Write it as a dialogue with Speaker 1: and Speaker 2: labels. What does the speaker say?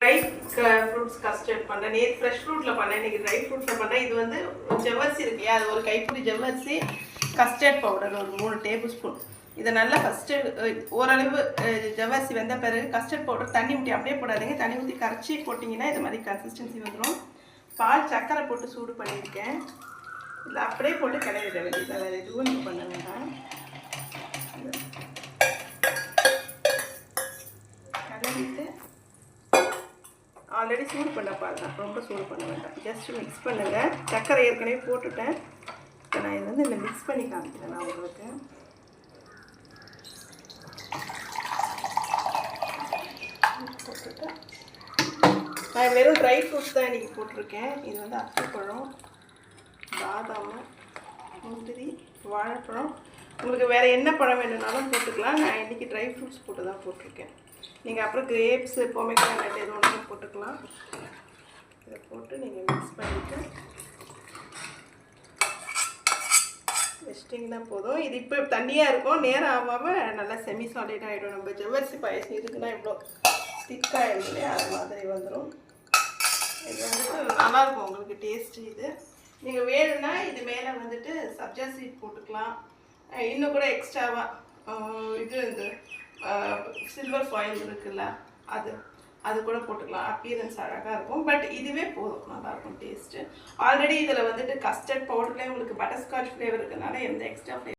Speaker 1: Dry fruits custard பண்ணேன். நேற்று fresh ஃப்ரூட்டில் பண்ணேன், இன்றைக்கி ட்ரை ஃப்ரூட்ஸில் பண்ணேன். இது வந்து ஜவ்வரிசி இருக்கு, அது ஒரு கைப்பிடி ஜவ்வரிசி, கஸ்டர்ட் பவுடர் ஒரு 3 டேபிள் ஸ்பூன். இதை நல்லா ஃபஸ்ட்டு ஓரளவு ஜவ்வரிசி வெந்த பிறகு கஸ்டர்ட் பவுடர் தண்ணி ஊற்றி அப்படியே போடாதீங்க, தண்ணி ஊற்றி கரைச்சி போட்டிங்கன்னா இது மாதிரி கன்சிஸ்டன்சி வந்துடும். பால் சர்க்கரை போட்டு சூடு பண்ணியிருக்கேன். இல்லை அப்படியே போட்டு கிளறிட வேண்டியது, வேறு எதுவும் நீங்கள் பண்ண வேண்டாம். கிளறிட்டு ஆல்ரெடி சூடு பண்ண பால் தான், ரொம்ப சூடு பண்ண வேண்டாம், ஜஸ்ட் மிக்ஸ் பண்ணுங்கள். சர்க்கரை ஏற்கனவே போட்டுட்டேன். இப்போ நான் இது வந்து இந்த மிக்ஸ் பண்ணி காமிக்கிறேன் நான் உங்களுக்கு. போட்டுட்டு நான் வெறும் ட்ரை ஃப்ரூட்ஸ் தான் இன்றைக்கி போட்டிருக்கேன். இது வந்து அத்திப்பழம், பாதாம், முந்திரி, வாழைப்பழம். உங்களுக்கு வேறு என்ன பழம் வேணும்னாலும் போட்டுக்கலாம். நான் இன்றைக்கி ட்ரை ஃப்ரூட்ஸ் போட்டு தான் போட்டிருக்கேன். நீங்கள் அப்புறம் கிரேப்ஸு, பொமேக்ரானட் எது ஒன்றும் போட்டுக்கலாம். இதை போட்டு நீங்கள் மிக்ஸ் பண்ணிவிட்டு வச்சிட்டிங்கன்னா போதும். இது இப்போ தண்ணியாக இருக்கும், நேரம் ஆகாமல் நல்லா செமி சாலிட் ஆகிடும். நம்ம ஜவ்வரிசி பாயசம் இருக்குன்னா இவ்வளோ திக்காகிடும் இல்லையா, அது மாதிரி வந்துடும். இது வந்துட்டு நல்லாயிருக்கும் உங்களுக்கு டேஸ்ட்டு. இது நீங்கள் வேணும்னா இது மேலே வந்துட்டு சப்ஜா சீட் போட்டுக்கலாம். இன்னும் கூட எக்ஸ்ட்ராவாக இது இந்த சில்வர் ஃபாயில் இருக்குல்ல, அது கூட போட்டுக்கலாம். அப்பியரன்ஸ் அழகாக இருக்கும். பட் இதுவே போதும், நல்லாயிருக்கும் டேஸ்ட்டு. ஆல்ரெடி இதில் வந்துட்டு கஸ்டர்ட் பவுடர்லேயே உங்களுக்கு பட்டர்ஸ்காட்ச் ஃப்ளேவர் இருக்கிறதுனால எந்த எக்ஸ்ட்ரா ஃப்ளேவர்